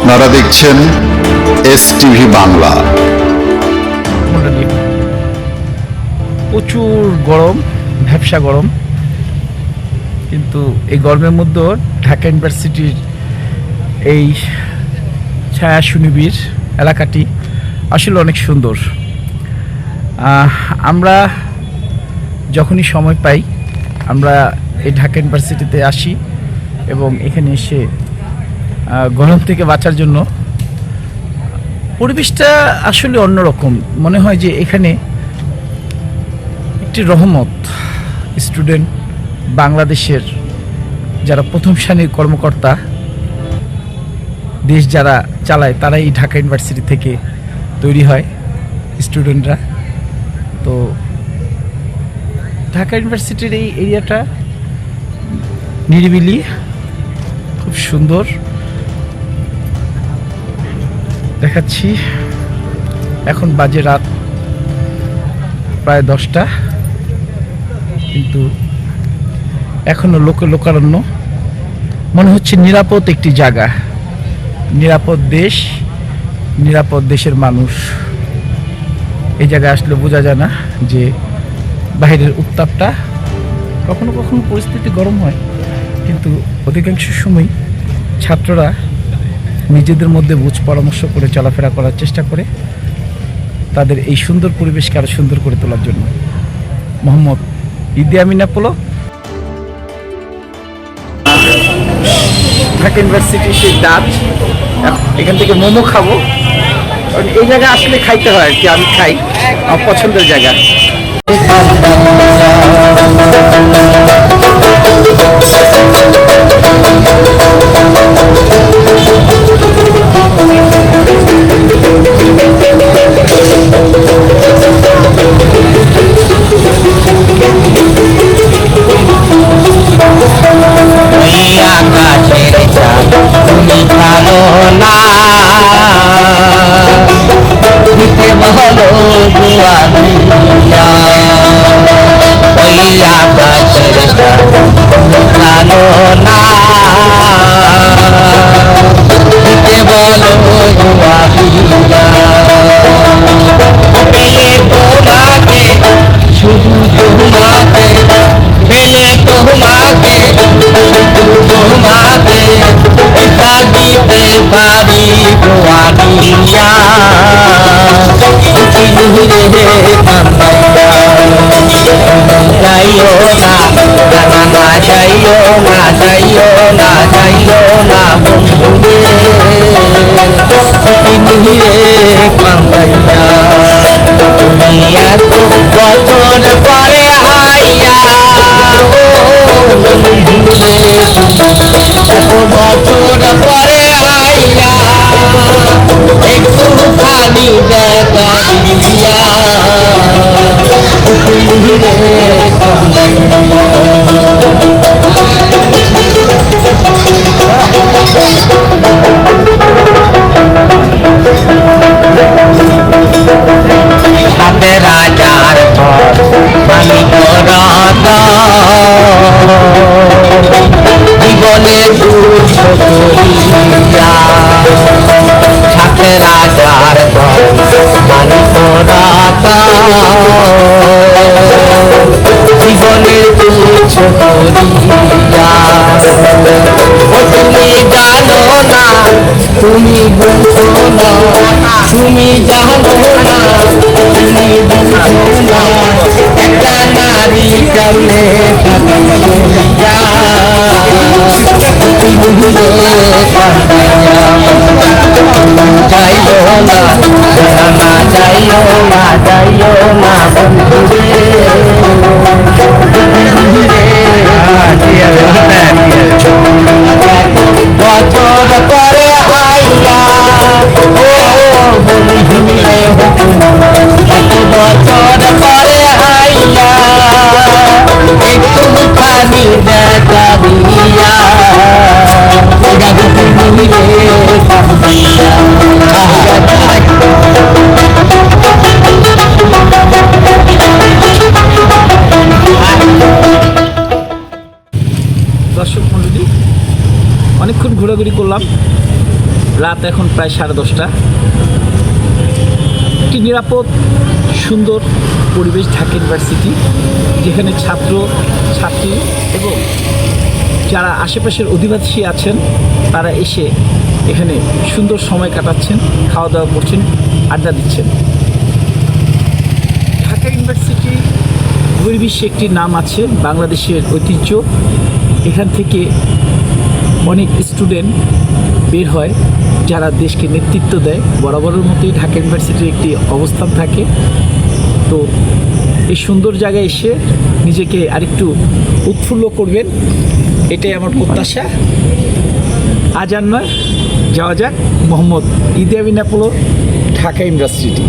আপনারা দেখছেন STV বাংলা। প্রচুর গরম, ভ্যাপসা গরম, কিন্তু এই গরমের মধ্যে ঢাকা ইউনিভার্সিটির এই ছায়া সুনিবিড় এলাকাটি আসলে অনেক সুন্দর। আমরা যখনই সময় পাই আমরা এই ঢাকা ইউনিভার্সিটিতে আসি এবং এখানে এসে গরম থেকে বাঁচার জন্য পরিবেশটা আসলে অন্যরকম মনে হয়। যে এখানে একটি রহমত, স্টুডেন্ট বাংলাদেশের যারা প্রথম শ্রেণীর কর্মকর্তা, দেশ যারা চালায় তারাই ঢাকা ইউনিভার্সিটি থেকে তৈরি হয় স্টুডেন্টরা। তো ঢাকা ইউনিভার্সিটির এই এরিয়াটা নিরিবিলি, খুব সুন্দর দেখাচ্ছি। এখন বাজে রাত প্রায় 10টা, কিন্তু এখনো লোকারণ্য। মনে হচ্ছে নিরাপদ একটি জায়গা, নিরাপদ দেশ, নিরাপদ দেশের মানুষ। এই জায়গায় আসলে বোঝা যায় না যে বাইরের উত্তাপটা, কখনো কখনো পরিস্থিতি গরম হয়, কিন্তু অধিকাংশ সময় ছাত্ররা নিজেদের মধ্যে বুঝ পরামর্শ করে চলাফেরা করার চেষ্টা করে তাদের এই সুন্দর পরিবেশকে আরো সুন্দর করে তোলার জন্য। মোহাম্মদ ইদি আমিন অ্যাপোলো, ঢাকা ইউনিভার্সিটি সেই ডাচ। এখান থেকে মোমো খাবো, কারণ এই জায়গায় আসলে খাইতে হয় আর কি। আমি খাই, আমার পছন্দের জায়গা। তুমি বুঝো না, তুমি জানো না, তুমি বুঝো না, একটা নারী কেমনে যাইও না, যাইও না, যাইও না বছর পরে আইয়া, বছর পরে আইয়া একটু খালি দেখা দিয়া দর্শক মণ্ডলী, অনেকক্ষণ ঘোরাঘুরি করলাম। রাত এখন প্রায় 10:30। একটি নিরাপদ সুন্দর পরিবেশ ঢাকা ইউনিভার্সিটি, যেখানে ছাত্র ছাত্রী এবং যারা আশেপাশের অধিবাসী আছেন তারা এসে এখানে সুন্দর সময় কাটাচ্ছেন, খাওয়া দাওয়া করছেন, আড্ডা দিচ্ছেন। ঢাকা ইউনিভার্সিটি বহির্বিশ্বে একটি নাম আছে, বাংলাদেশের ঐতিহ্য। এখান থেকে অনেক স্টুডেন্ট বের হয় যারা দেশকে নেতৃত্ব দেয়। বরাবরের মতোই ঢাকা ইউনিভার্সিটির একটি অবস্থান থাকে। তো এই সুন্দর জায়গায় এসে নিজেকে আরেকটু উৎফুল্ল করবেন, এটাই আমার প্রত্যাশা। আজ আর নয়, যাওয়া যাক মোহাম্মদ ইদি আমিন অ্যাপোলো ঢাকা ইউনিভার্সিটি।